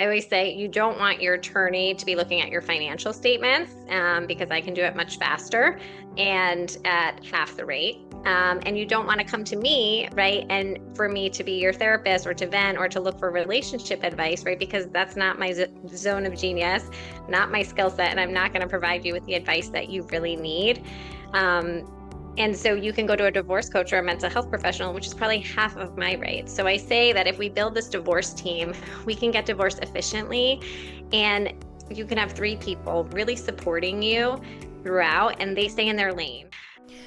I always say you don't want your attorney to be looking at your financial statements because I can do it much faster and at half the rate. And you don't want to come to me, right? And for me to be your therapist or to vent or to look for relationship advice, right? Because that's not my zone of genius, not my skill set. And I'm not going to provide you with the advice that you really need. Um, and so you can go to a divorce coach or a mental health professional, which is probably half of my rate. So I say that if we build this divorce team, we can get divorced efficiently and you can have three people really supporting you throughout and they stay in their lane.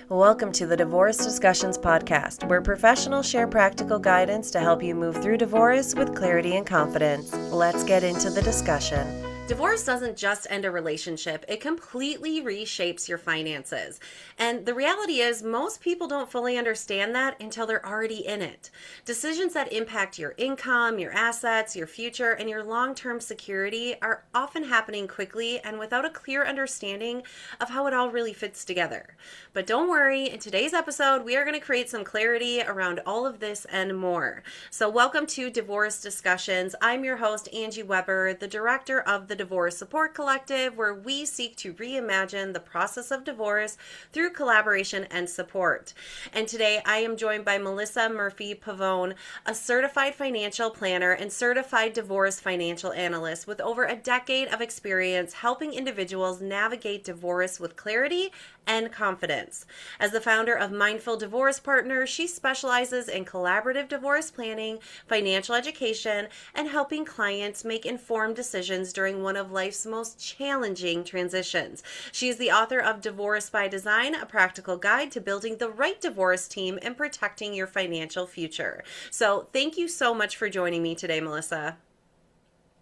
Welcome to the Divorce Discussions Podcast, where professionals share practical guidance to help you move through divorce with clarity and confidence. Let's get into the discussion. Divorce doesn't just end a relationship, it completely reshapes your finances. And the reality is, most people don't fully understand that until they're already in it. Decisions that impact your income, your assets, your future, and your long term security are often happening quickly and without a clear understanding of how it all really fits together. But don't worry, in today's episode, we are going to create some clarity around all of this and more. So, welcome to Divorce Discussions. I'm your host, Angie Weber, the director of the Divorce Support Collective, where we seek to reimagine the process of divorce through collaboration and support. And today I am joined by Melissa Murphy Pavone, a certified financial planner and certified divorce financial analyst with over a decade of experience helping individuals navigate divorce with clarity and confidence. As the founder of Mindful Divorce Partners, she specializes in collaborative divorce planning, financial education, and helping clients make informed decisions during one of life's most challenging transitions. She is the author of Divorce by Design, a practical guide to building the right divorce team and protecting your financial future. So thank you so much for joining me today, Melissa.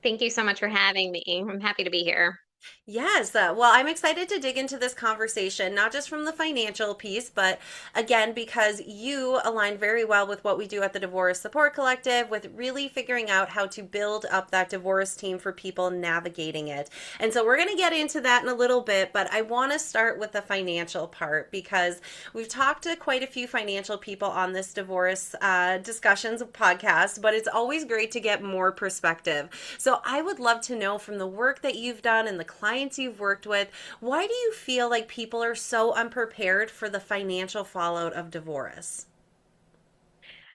Thank you so much for having me. I'm happy to be here. Yes, well, I'm excited to dig into this conversation, not just from the financial piece, but again, because you align very well with what we do at the Divorce Support Collective, with really figuring out how to build up that divorce team for people navigating it. And so we're going to get into that in a little bit, but I want to start with the financial part because we've talked to quite a few financial people on this divorce discussions podcast, but it's always great to get more perspective. So I would love to know from the work that you've done and the clients you've worked with, why do you feel like people are so unprepared for the financial fallout of divorce?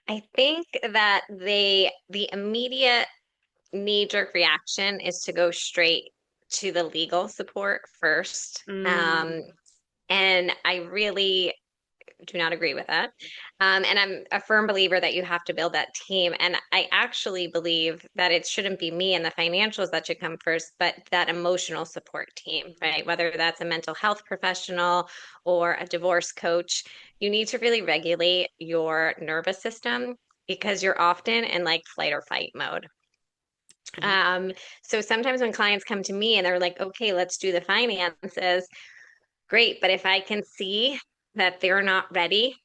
I think that the immediate knee-jerk reaction is to go straight to the legal support first. Mm, And I really do not agree with that. And I'm a firm believer that you have to build that team. And I actually believe that it shouldn't be me and the financials that should come first, but that emotional support team, right? Whether that's a mental health professional or a divorce coach, you need to really regulate your nervous system because you're often in like flight or fight mode. mhm. Um, so sometimes when clients come to me and they're like, okay, let's do the finances, great. But if I can see that they're not ready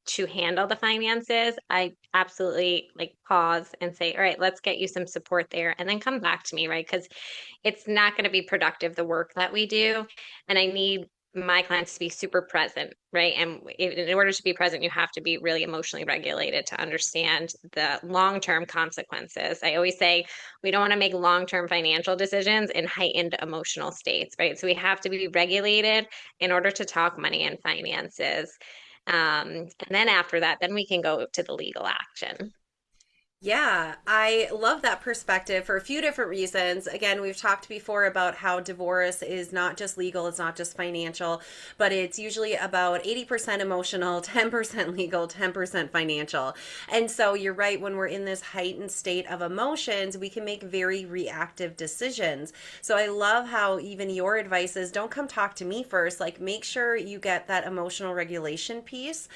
to handle the finances, I absolutely like pause and say, all right, let's get you some support there and then come back to me, right? Because it's not going to be productive, the work that we do. And I need my clients to be super present, right? And in order to be present, you have to be really emotionally regulated to understand the long-term consequences. I always say we don't want to make long-term financial decisions in heightened emotional states, right? So we have to be regulated in order to talk money and finances. And then after that, then we can go to the legal action. Yeah, I love that perspective for a few different reasons. Again, we've talked before about how divorce is not just legal, it's not just financial, but it's usually about 80% emotional, 10% legal, 10% financial. And so you're right, when we're in this heightened state of emotions, we can make very reactive decisions. So I love how even your advice is don't come talk to me first, like make sure you get that emotional regulation piece.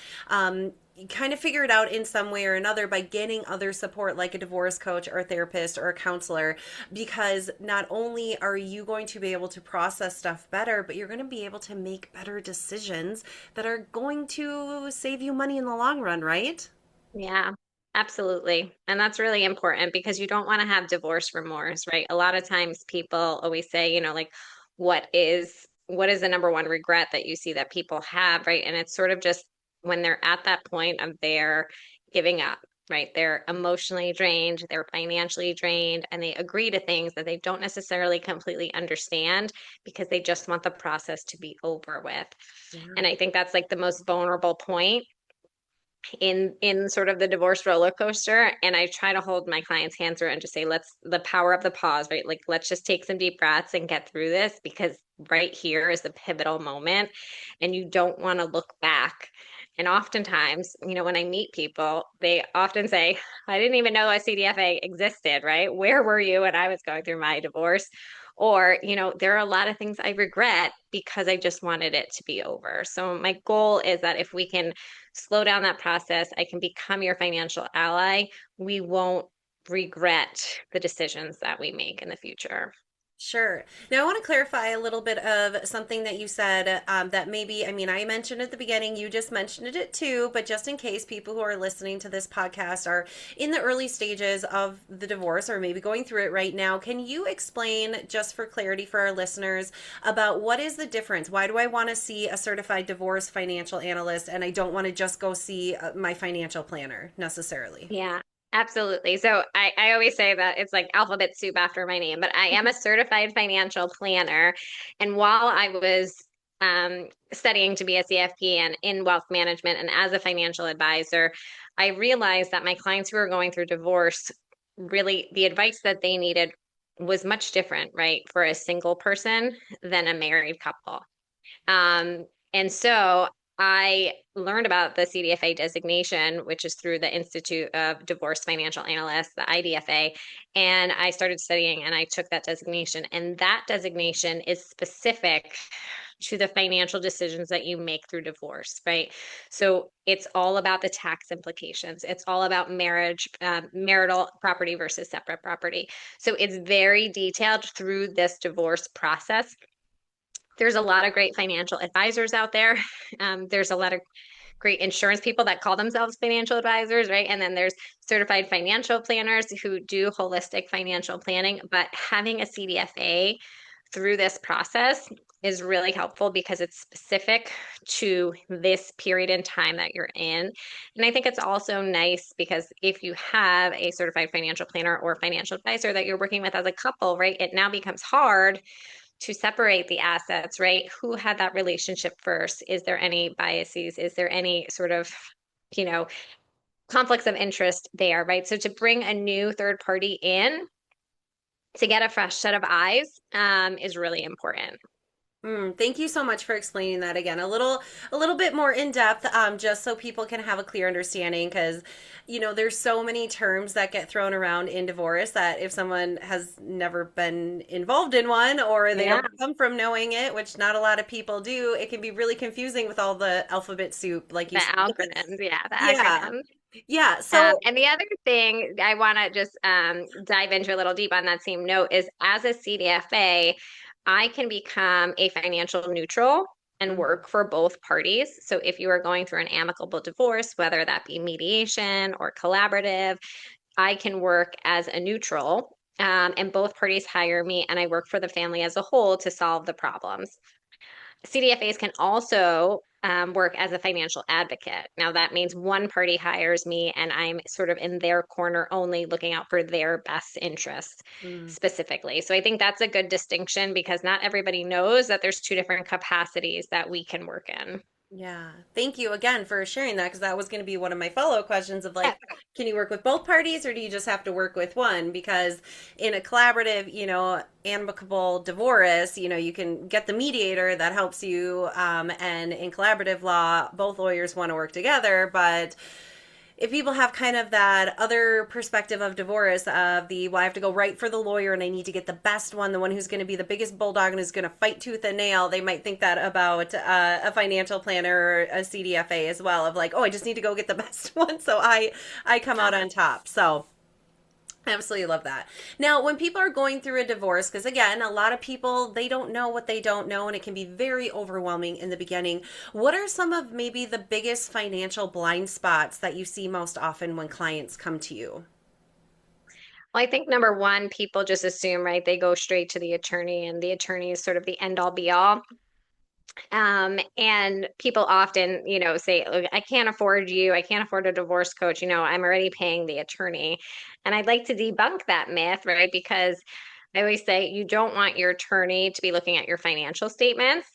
You kind of figure it out in some way or another by getting other support like a divorce coach or a therapist or a counselor, because not only are you going to be able to process stuff better, but you're going to be able to make better decisions that are going to save you money in the long run, right? Yeah, absolutely. And that's really important because you don't want to have divorce remorse, right? A lot of times people always say, like what is the number one regret that you see that people have, right? And it's sort of just when they're at that point of their giving up. right? They're emotionally drained, they're financially drained, and they agree to things that they don't necessarily completely understand because they just want the process to be over with. Yeah. And I think that's like the most vulnerable point in sort of the divorce roller coaster. And I try to hold my clients' hands through it and just say, let's the power of the pause, right? Like let's just take some deep breaths and get through this because right here is the pivotal moment and you don't want to look back. And oftentimes, when I meet people, they often say, I didn't even know a CDFA existed, right? Where were you when I was going through my divorce? Or, there are a lot of things I regret because I just wanted it to be over. So my goal is that if we can slow down that process, I can become your financial ally. We won't regret the decisions that we make in the future. Sure. Now, I want to clarify a little bit of something that you said that maybe, I mean, I mentioned at the beginning, you just mentioned it too, but just in case people who are listening to this podcast are in the early stages of the divorce or maybe going through it right now, can you explain, just for clarity for our listeners, about what is the difference? Why do I want to see a certified divorce financial analyst and I don't want to just go see my financial planner necessarily? Yeah, absolutely. So I always say that it's like alphabet soup after my name, but I am a certified financial planner. And while I was studying to be a CFP and in wealth management and as a financial advisor, I realized that my clients who were going through divorce, really the advice that they needed was much different, right, for a single person than a married couple. Um, and so I learned about the CDFA designation, which is through the Institute of Divorce Financial Analysts, the IDFA. And I started studying and I took that designation. And that designation is specific to the financial decisions that you make through divorce, right? So it's all about the tax implications. It's all about marriage, marital property versus separate property. So it's very detailed through this divorce process. There's a lot of great financial advisors out there. There's a lot of great insurance people that call themselves financial advisors, right? And then there's certified financial planners who do holistic financial planning. But having a CDFA through this process is really helpful because it's specific to this period in time that you're in. And I think it's also nice because if you have a certified financial planner or financial advisor that you're working with as a couple, right, it now becomes hard to separate the assets, right? Who had that relationship first? Is there any biases? Is there any sort of, you know, conflicts of interest there, right? So to bring a new third party in to get a fresh set of eyes is really important. Thank you so much for explaining that again. A little bit more in depth, just so people can have a clear understanding. Because, there's so many terms that get thrown around in divorce that if someone has never been involved in one or they Yeah, don't come from knowing it, which not a lot of people do, it can be really confusing with all the alphabet soup, like the you said. acronyms. Yeah, the Yeah, acronyms. yeah. So, And the other thing I want to just dive into a little deep on that same note is as a CDFA, I can become a financial neutral and mhm, work for both parties. So if you are going through an amicable divorce, whether that be mediation or collaborative, I can work as a neutral. And both parties hire me, and I work for the family as a whole to solve the problems. CDFAs can also work as a financial advocate. Now, that means one party hires me and I'm sort of in their corner only looking out for their best interests mm. specifically. So I think that's a good distinction because not everybody knows that there's two different capacities that we can work in. Yeah. Thank you again for sharing that because that was going to be one of my follow-up questions of Yeah, like, can you work with both parties or do you just have to work with one? Because in a collaborative, amicable divorce, you can get the mediator that helps you. And in collaborative law, both lawyers want to work together, but if people have kind of that other perspective of divorce of the, well, I have to go right for the lawyer and I need to get the best one, the one who's going to be the biggest bulldog and who's going to fight tooth and nail, they might think that about a financial planner or a CDFA as well, of like, oh, I just need to go get the best one so I come out on top. So I absolutely love that. Now, when people are going through a divorce, because again, a lot of people, they don't know what they don't know, and it can be very overwhelming in the beginning. What are some of maybe the biggest financial blind spots that you see most often when clients come to you? well, I think number one, people just assume, right? They go straight to the attorney, and the attorney is sort of the end all be all. And people often, say, "Look, I can't afford you. I can't afford a divorce coach. I'm already paying the attorney." And I'd like to debunk that myth, right? Because I always say you don't want your attorney to be looking at your financial statements,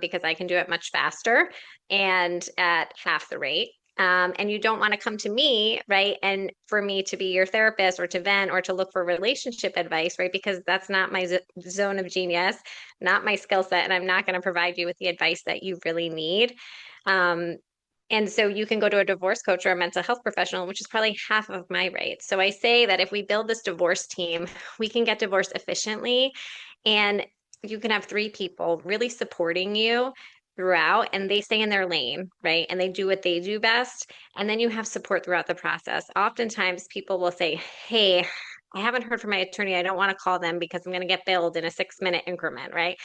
because I can do it much faster and at half the rate. And you don't want to come to me, right? And for me to be your therapist or to vent or to look for relationship advice, right? Because that's not my zone of genius, not my skill set, and I'm not going to provide you with the advice that you really need. Um, and so you can go to a divorce coach or a mental health professional, which is probably half of my rates. So I say that if we build this divorce team, we can get divorced efficiently, and you can have three people really supporting you throughout, and they stay in their lane, right? And they do what they do best. And then you have support throughout the process. Oftentimes people will say, "Hey, I haven't heard from my attorney. I don't want to call them because I'm going to get billed in a 6 minute increment," right?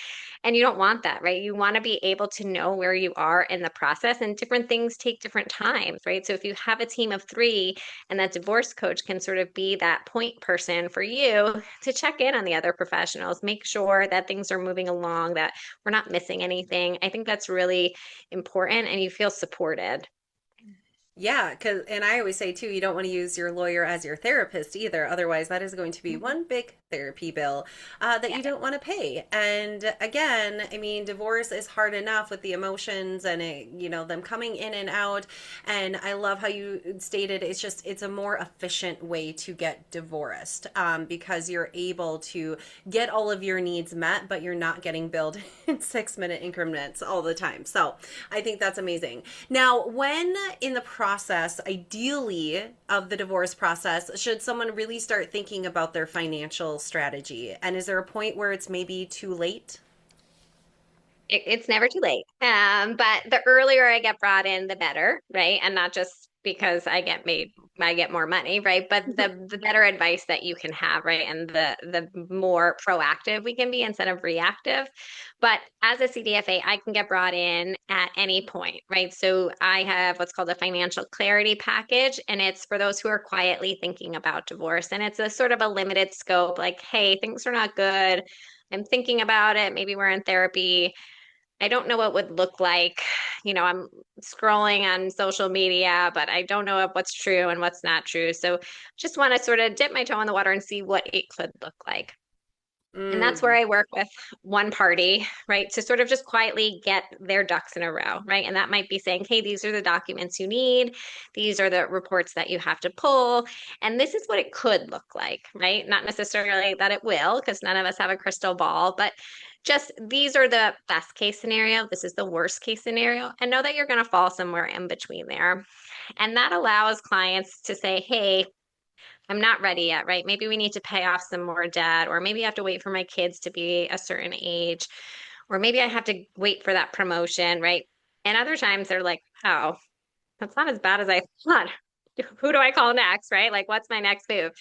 And you don't want that, right? You want to be able to know where you are in the process, and different things take different times, right? So if you have a team of three, and that divorce coach can sort of be that point person for you to check in on the other professionals, make sure that things are moving along, that we're not missing anything. I think that's really important, and you feel supported. Yeah, cause and I always say too, you don't want to use your lawyer as your therapist either. Otherwise, that is going to be Mhm. one big therapy bill that Yeah. you don't want to pay. And again, I mean, divorce is hard enough with the emotions and them coming in and out. And I love how you stated it's a more efficient way to get divorced because you're able to get all of your needs met, but you're not getting billed in 6 minute increments all the time. So I think that's amazing. Now, when in the process, ideally, of the divorce process, should someone really start thinking about their financial strategy? And is there a point where it's maybe too late? It's never too late. But the earlier I get brought in, the better, right? And not just because I get more money, right? But the better advice that you can have, right? And the more proactive we can be instead of reactive. But as a CDFA, I can get brought in at any point, right? So I have what's called a financial clarity package, and it's for those who are quietly thinking about divorce. And it's a sort of a limited scope, like, hey, things are not good. I'm thinking about it. Maybe we're in therapy. I don't know what would look like. I'm scrolling on social media, but I don't know what's true and what's not true. So just want to sort of dip my toe in the water and see what it could look like. And that's where Mm, I work with one party, right, to sort of just quietly get their ducks in a row, right? And that might be saying, hey, these are the documents you need. These are the reports that you have to pull. And this is what it could look like, right? Not necessarily that it will, because none of us have a crystal ball, but just these are the best case scenario. This is the worst case scenario. And know that you're going to fall somewhere in between there. And that allows clients to say, hey, I'm not ready yet, right? Maybe we need to pay off some more debt, or maybe I have to wait for my kids to be a certain age, or maybe I have to wait for that promotion, right? And other times they're like, oh, that's not as bad as I thought. Who do I call next, right? Like, what's my next move?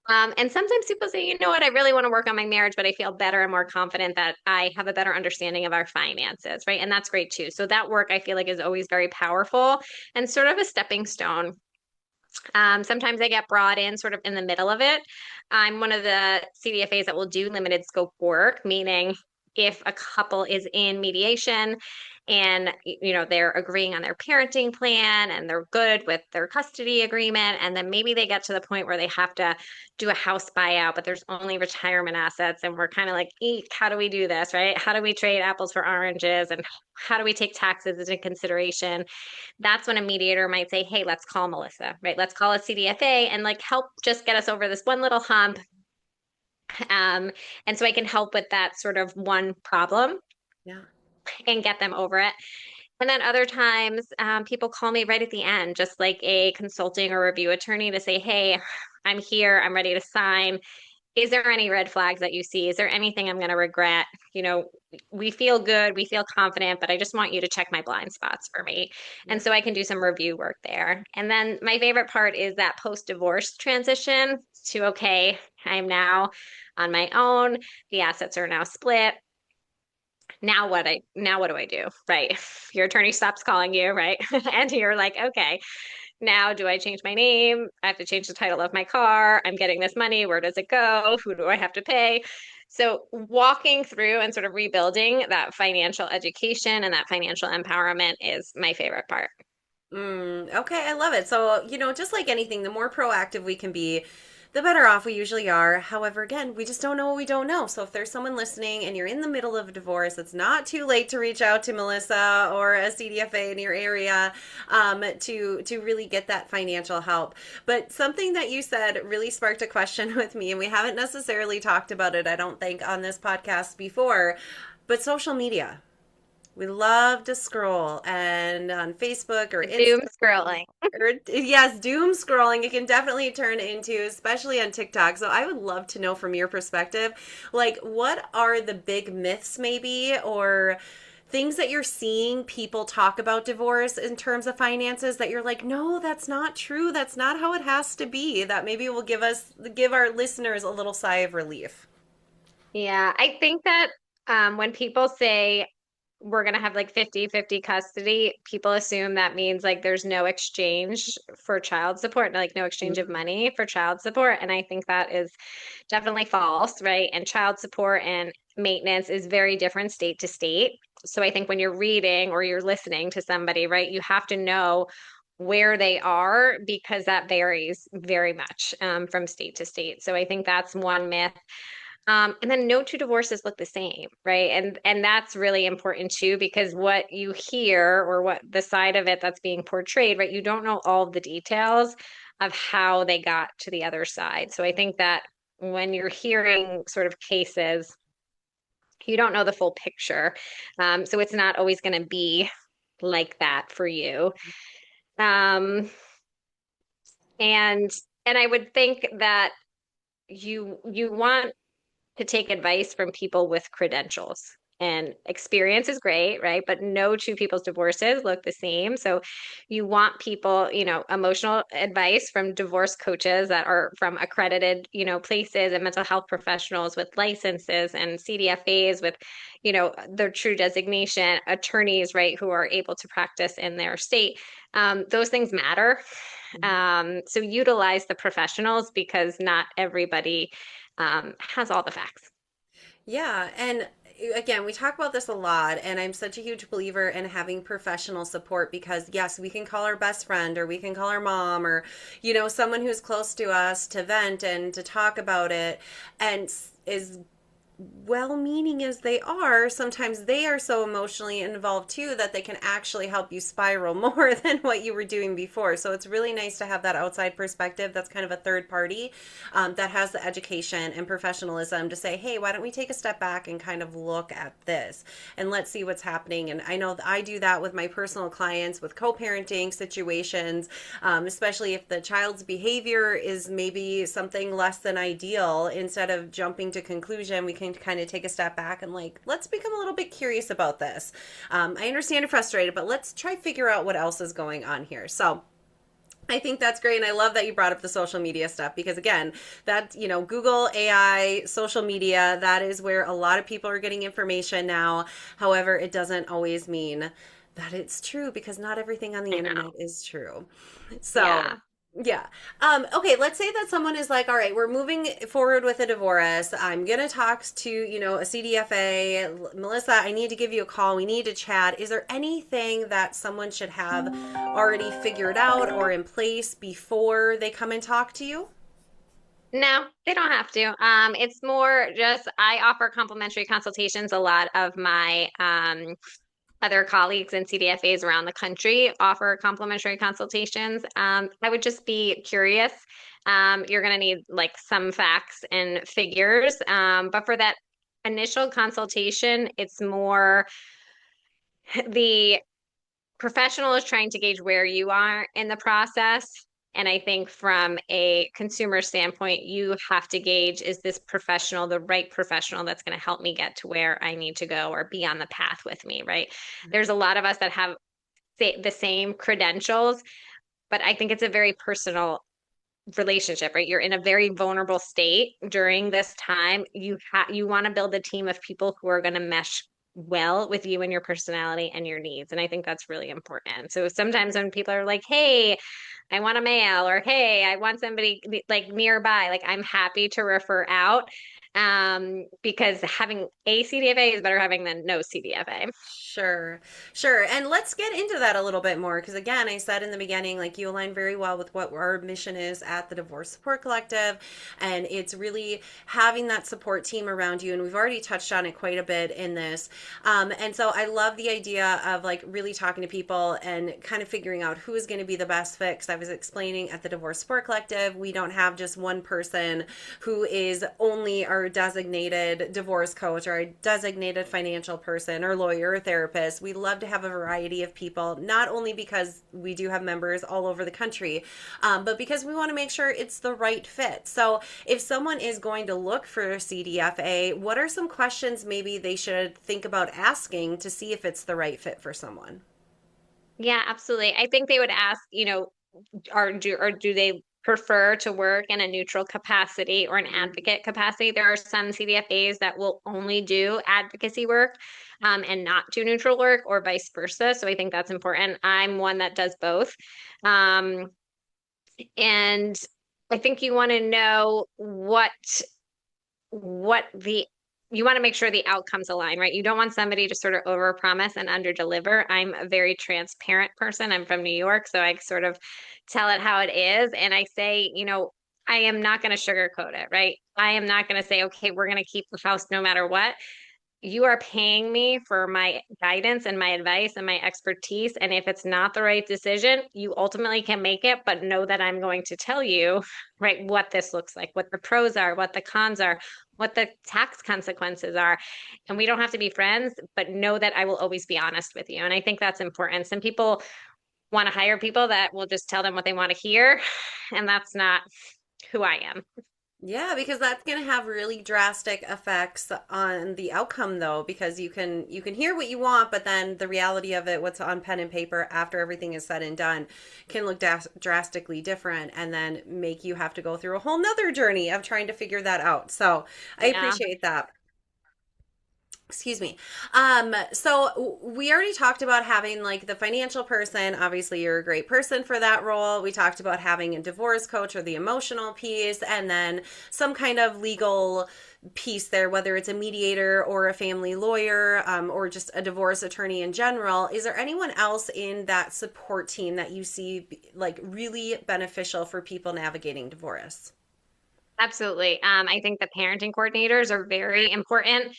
And sometimes people say, you know what, I really want to work on my marriage, but I feel better and more confident that I have a better understanding of our finances, right? And that's great too. So that work I feel like is always very powerful and sort of a stepping stone. Sometimes I get brought in sort of in the middle of it. I'm one of the CDFAs that will do limited scope work, meaning if a couple is in mediation and they're agreeing on their parenting plan and they're good with their custody agreement, and then maybe they get to the point where they have to do a house buyout, but there's only retirement assets, and we're kind of like, eek, how do we do this, right? How do we trade apples for oranges, and how do we take taxes into consideration? That's when a mediator might say, hey, let's call Melissa, right? Let's call a CDFA and like help just get us over this one little hump. Um, and so I can help with that sort of one problem yeah. and get them over it. And then other times, people call me right at the end, just like a consulting or review attorney to say, hey, I'm here, I'm ready to sign. Is there any red flags that you see? Is there anything I'm going to regret? We feel good, we feel confident, but I just want you to check my blind spots for me. Yeah. And so I can do some review work there. And then my favorite part is that post-divorce transition to, okay, I'm now on my own. The assets are now split. Now what do I do? Right. Your attorney stops calling you, right? And you're like, okay, now do I change my name? I have to change the title of my car. I'm getting this money. Where does it go? Who do I have to pay? So walking through and sort of rebuilding that financial education and that financial empowerment is my favorite part. Okay, I love it. So, just like anything, the more proactive we can be, the better off we usually are. However, again, we just don't know what we don't know. So, if there's someone listening and you're in the middle of a divorce, it's not too late to reach out to Melissa or a CDFA in your area to really get that financial help. But something that you said really sparked a question with me, and we haven't necessarily talked about it, I don't think, on this podcast before, but social media. We love to scroll and on Facebook or Doom Instagram scrolling. or yes, doom scrolling. It can definitely turn into, especially on TikTok. So I would love to know from your perspective, like what are the big myths maybe or things that you're seeing people talk about divorce in terms of finances that you're like, no, that's not true. That's not how it has to be. That maybe will give our listeners a little sigh of relief. Yeah, I think that when people say we're going to have like 50-50 custody, people assume that means like there's no exchange for child support, like no exchange of Mhm. money for child support. And I think that is definitely false, right? And child support and maintenance is very different state to state. So I think when you're reading or you're listening to somebody, right, you have to know where they are because that varies very much from state to state. So I think that's one myth. And then no two divorces look the same, right? And that's really important too, because what you hear or what the side of it that's being portrayed, right? You don't know all of the details of how they got to the other side. So I think that when you're hearing sort of cases, you don't know the full picture. So it's not always going to be like that for you. Um, and and I would think that you want to take advice from people with credentials. And experience is great, right? But no two people's divorces look the same. So you want people, emotional advice from divorce coaches that are from accredited, places and mental health professionals with licenses and CDFAs with, their true designation, attorneys, right, who are able to practice in their state. Those things matter. So utilize the professionals because not everybody has all the facts. Yeah, and again, we talk about this a lot, and I'm such a huge believer in having professional support because, yes, we can call our best friend or we can call our mom or, someone who's close to us to vent and to talk about it. And is well meaning as they are, sometimes they are so emotionally involved too that they can actually help you spiral more than what you were doing before. So it's really nice to have that outside perspective that's kind of a third party that has the education and professionalism to say, hey, why don't we take a step back and kind of look at this and let's see what's happening. And I know that I do that with my personal clients with co parenting situations, especially if the child's behavior is maybe something less than ideal. Instead of jumping to conclusion, we can kind of take a step back and like, let's become a little bit curious about this. I understand you're frustrated, but let's try figure out what else is going on here. So I think that's great. And I love that you brought up the social media stuff because, again, that, Google, AI, social media, that is where a lot of people are getting information now. However, it doesn't always mean that it's true because not everything on the I know. internet is true. So, Yeah. yeah. Okay, let's say that someone is like, all right, we're moving forward with a divorce. I'm going to talk to, a CDFA. Melissa, I need to give you a call. We need to chat. Is there anything that someone should have already figured out or in place before they come and talk to you? No, they don't have to. It's more just I offer complimentary consultations. A lot of my other colleagues and CDFAs around the country offer complimentary consultations. I would just be curious. You're going to need like some facts and figures, but for that initial consultation, it's more the professional is trying to gauge where you are in the process. And I think from a consumer standpoint, you have to gauge, is this professional the right professional that's going to help me get to where I need to go or be on the path with me, right? There's a lot of us that have the same credentials, but I think it's a very personal relationship, right? You're in a very vulnerable state during this time. You want to build a team of people who are going to mesh well with you and your personality and your needs. And I think that's really important. So sometimes when people are like, "Hey, I want a male," or "Hey, I want somebody like nearby," like I'm happy to refer out. because having a CDFA is better having than no CDFA. Sure, sure. And let's get into that a little bit more because, again, I said in the beginning, like you align very well with what our mission is at the Divorce Support Collective. And it's really having that support team around you. And we've already touched on it quite a bit in this. And so I love the idea of like really talking to people and kind of figuring out who is going to be the best fit. Because I was explaining at the Divorce Support Collective, we don't have just one person who is only our designated divorce coach or a designated financial person or lawyer or therapist. We love to have a variety of people, not only because we do have members all over the country, but because we want to make sure it's the right fit. So if someone is going to look for a CDFA, what are some questions maybe they should think about asking to see if it's the right fit for someone? Yeah, absolutely. I think they would ask, or do they prefer to work in a neutral capacity or an advocate capacity? There are some CDFAs that will only do advocacy work, and not do neutral work, or vice versa. So I think that's important. I'm one that does both. Um, and I think you want to know what the you want to make sure the outcomes align, right? You don't want somebody to sort of overpromise and underdeliver. I'm a very transparent person. I'm from New York, so I sort of tell it how it is. And I say, I am not going to sugarcoat it, right? I am not going to say, okay, we're going to keep the house no matter what. You are paying me for my guidance and my advice and my expertise. And if it's not the right decision, you ultimately can make it, but know that I'm going to tell you, right, what this looks like, what the pros are, what the cons are, what the tax consequences are. And we don't have to be friends, but know that I will always be honest with you. And I think that's important. Some people want to hire people that will just tell them what they want to hear, and that's not who I am. Yeah, because that's going to have really drastic effects on the outcome though, because you can hear what you want, but then the reality of it, what's on pen and paper after everything is said and done, can look drastically different and then make you have to go through a whole nother journey of trying to figure that out. So I Yeah. appreciate that. Excuse me. So we already talked about having like the financial person. Obviously, you're a great person for that role. We talked about having a divorce coach or the emotional piece, and then some kind of legal piece there, whether it's a mediator or a family lawyer, or just a divorce attorney in general. Is there anyone else in that support team that you see like really beneficial for people navigating divorce? Absolutely. I think the parenting coordinators are very important.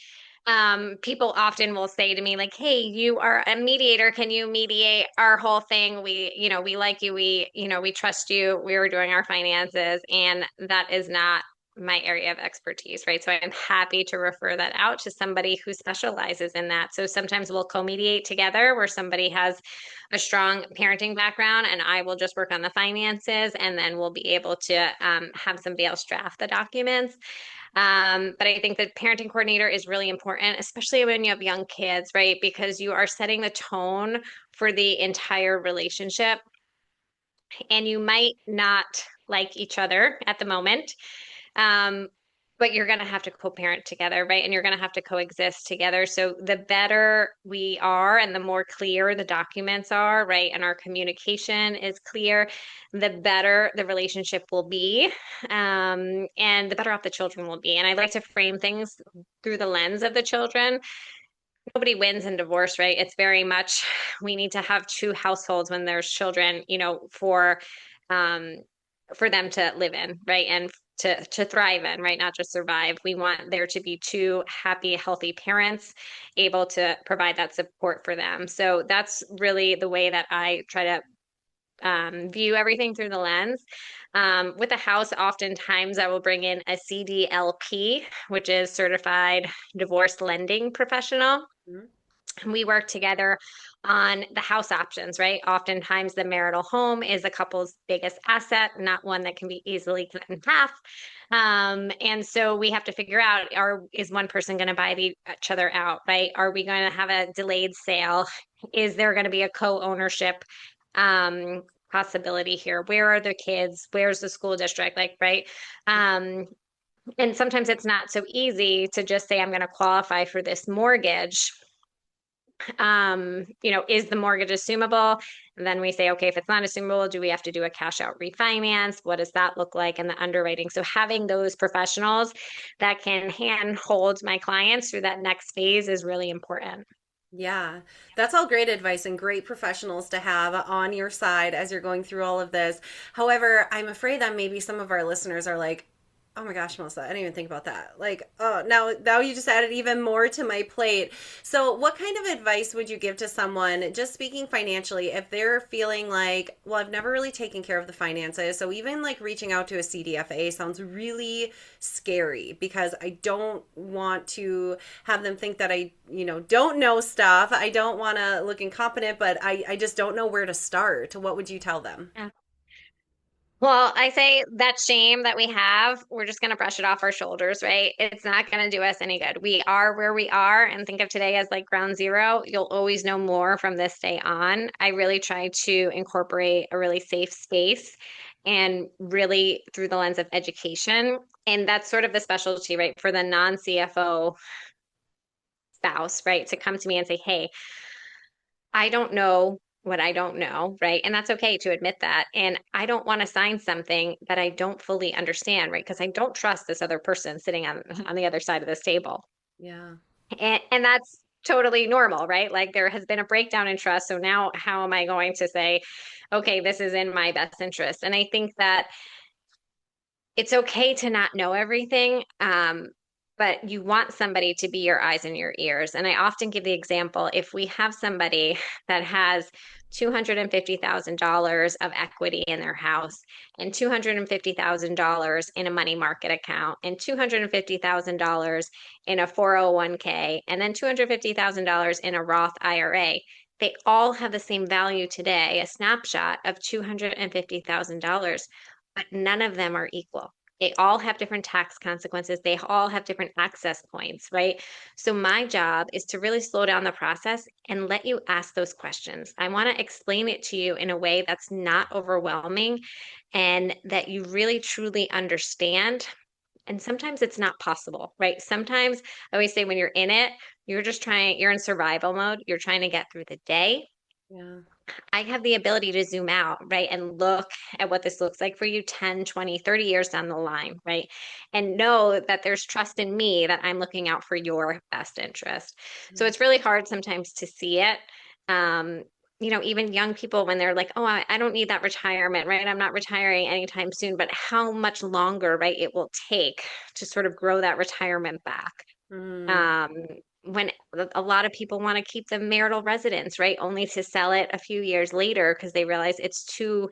People often will say to me, like, hey, you are a mediator. Can you mediate our whole thing? We like you. We trust you. We are doing our finances. And that is not my area of expertise, right? So I'm happy to refer that out to somebody who specializes in that. So sometimes we'll co-mediate together where somebody has a strong parenting background and I will just work on the finances, and then we'll be able to have somebody else draft the documents. But I think the parenting coordinator is really important, especially when you have young kids, right? Because you are setting the tone for the entire relationship, and you might not like each other at the moment. Um, but you're going to have to co-parent together, right? And you're going to have to coexist together. So the better we are and the more clear the documents are, right? And our communication is clear, the better the relationship will be, and the better off the children will be. And I like to frame things through the lens of the children. Nobody wins in divorce, right? It's very much we need to have two households when there's children, um, for them to live in, right? And to thrive in, right? Not just survive. We want there to be two happy, healthy parents able to provide that support for them. So that's really the way that I try to view everything through the lens. With a house, oftentimes I will bring in a CDLP, which is Certified Divorce Lending Professional. We work together on the house options, right? Oftentimes, the marital home is a couple's biggest asset, not one that can be easily cut in half. And so we have to figure out, is one person going to buy each other out, right? Are we going to have a delayed sale? Is there going to be a co-ownership possibility here? Where are the kids? Where's the school district? Like, right? And sometimes it's not so easy to just say, I'm going to qualify for this mortgage Is the mortgage assumable? And then we say, okay, if it's not assumable, do we have to do a cash out refinance? What does that look like? And the underwriting. So having those professionals that can hand hold my clients through that next phase is really important. Yeah, that's all great advice and great professionals to have on your side as you're going through all of this. However, I'm afraid that maybe some of our listeners are like, oh my gosh, Melissa, I didn't even think about that. Like, oh, now you just added even more to my plate. So, what kind of advice would you give to someone just speaking financially if they're feeling like, well, I've never really taken care of the finances. So, even like reaching out to a CDFA sounds really scary because I don't want to have them think that I don't know stuff. I don't want to look incompetent, but I just don't know where to start. What would you tell them? Yeah. Well, I say that shame that we have, we're just going to brush it off our shoulders, right? It's not going to do us any good. We are where we are, and think of today as like ground zero. You'll always know more from this day on. I really try to incorporate a really safe space and really through the lens of education. And that's sort of the specialty, right? For the non-CFO spouse, right? To come to me and say, hey, I don't know what I don't know, right? And that's okay to admit that. And I don't want to sign something that I don't fully understand, right? Because I don't trust this other person sitting on the other side of this table. Yeah. And that's totally normal, right? Like there has been a breakdown in trust. So now how am I going to say, okay, this is in my best interest? And I think that it's okay to not know everything, but you want somebody to be your eyes and your ears. And I often give the example if we have somebody that has $250,000 of equity in their house and $250,000 in a money market account and $250,000 in a 401k and then $250,000 in a Roth IRA. They all have the same value today, a snapshot of $250,000, but none of them are equal. They all have different tax consequences. They all have different access points, right? So my job is to really slow down the process and let you ask those questions. I want to explain it to you in a way that's not overwhelming and that you really truly understand. And sometimes it's not possible, right? Sometimes I always say when you're in it, you're in survival mode. You're trying to get through the day. Yeah. I have the ability to zoom out, right, and look at what this looks like for you 10, 20, 30 years down the line, right? And know that there's trust in me that I'm looking out for your best interest. So Yeah. it's really hard sometimes to see it. Um, even young people when they're like, oh, I don't need that retirement, right? I'm not retiring anytime soon, but how much longer, right, it will take to sort of grow that retirement back. Mm. um, when a lot of people want to keep the marital residence, right? Only to sell it a few years later because they realize it's too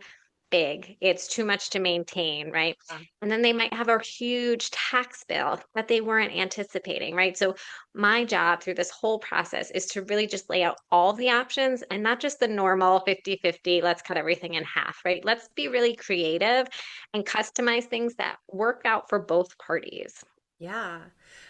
big, it's too much to maintain, right? Yeah. And then they might have a huge tax bill that they weren't anticipating, right? So my job through this whole process is to really just lay out all the options and not just the normal 50-50, let's cut everything in half, right? Let's be really creative and customize things that work out for both parties. Yeah,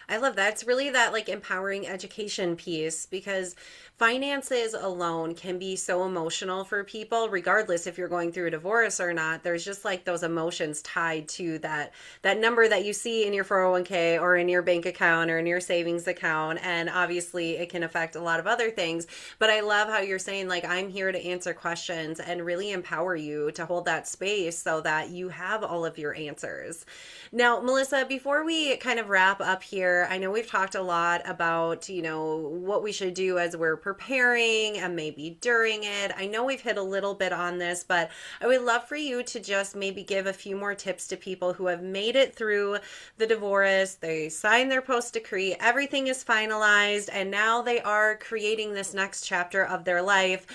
I love that. It's really that like empowering education piece because finances alone can be so emotional for people, regardless if you're going through a divorce or not. There's just like those emotions tied to that number that you see in your 401k or in your bank account or in your savings account. And obviously it can affect a lot of other things. But I love how you're saying like I'm here to answer questions and really empower you to hold that space so that you have all of your answers. Now, Melissa, before we kind of wrap up here, I know we've talked a lot about what we should do as we're preparing and maybe during it. I know we've hit a little bit on this, but I would love for you to just maybe give a few more tips to people who have made it through the divorce. They signed their post decree, everything is finalized, and now they are creating this next chapter of their life.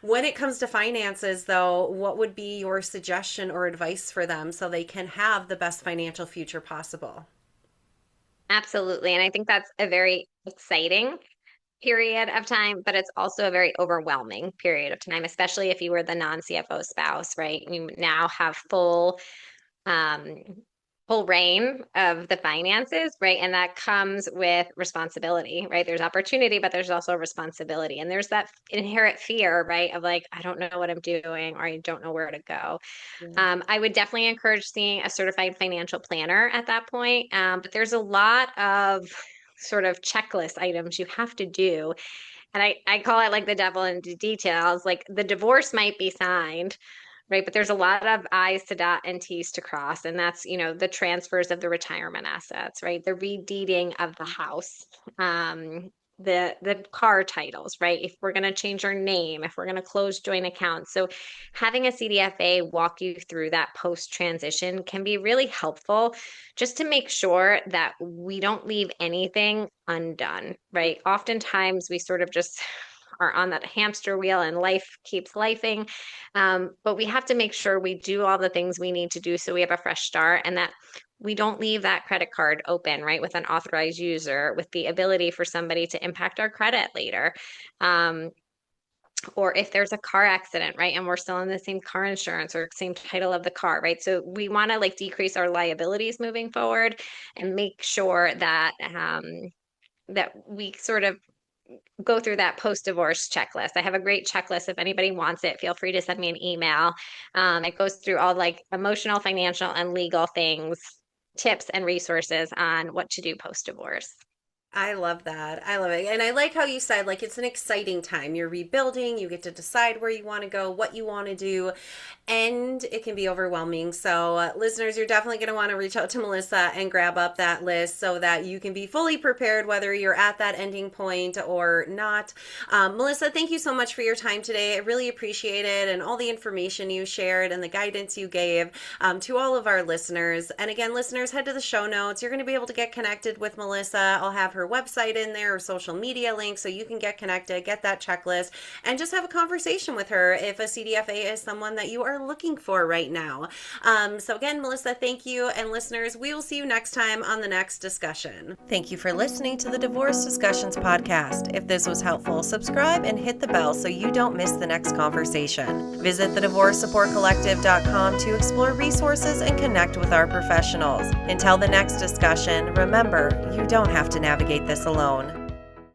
When it comes to finances, though, what would be your suggestion or advice for them so they can have the best financial future possible? Absolutely. And I think that's a very exciting period of time, but it's also a very overwhelming period of time, especially if you were the non-CFO spouse, right? You now have um, full reign of the finances, right? And that comes with responsibility, right? There's opportunity, but there's also responsibility. And there's that inherent fear, right? Of like, I don't know what I'm doing, or I don't know where to go. Yeah. I would definitely encourage seeing a certified financial planner at that point. But there's a lot of sort of checklist items you have to do And I call it like the devil in the details. Like the divorce might be signed, right? But there's a lot of I's to dot and T's to cross. And that's, the transfers of the retirement assets, right? The redeeding of the house, the car titles, right? If we're going to change our name, if we're going to close joint accounts. So having a CDFA walk you through that post transition can be really helpful just to make sure that we don't leave anything undone, right? Oftentimes we sort of just are on that hamster wheel and life keeps lifing. But we have to make sure we do all the things we need to do so we have a fresh start and that we don't leave that credit card open, right, with an authorized user, with the ability for somebody to impact our credit later. Um, or if there's a car accident, right, and we're still in the same car insurance or same title of the car, right? So we want to like decrease our liabilities moving forward and make sure that that we sort of go through that post-divorce checklist. I have a great checklist. If anybody wants it, feel free to send me an email. It goes through all like emotional, financial, and legal things, tips, and resources on what to do post-divorce. I love that. I love it. And I like how you said, like, it's an exciting time. You're rebuilding, you get to decide where you want to go, what you want to do, and it can be overwhelming. So, listeners, you're definitely going to want to reach out to Melissa and grab up that list so that you can be fully prepared, whether you're at that ending point or not. Melissa, thank you so much for your time today. I really appreciate it and all the information you shared and the guidance you gave to all of our listeners. And again, listeners, head to the show notes. You're going to be able to get connected with Melissa. I'll have her website in there or social media links so you can get connected, get that checklist, and just have a conversation with her if a CDFA is someone that you are looking for right now. So again, Melissa, thank you. And listeners, we will see you next time on the next discussion. Thank you for listening to the Divorce Discussions podcast. If this was helpful, subscribe and hit the bell so you don't miss the next conversation. Visit thedivorcesupportcollective.com to explore resources and connect with our professionals. Until the next discussion, remember, you don't have to navigate this alone.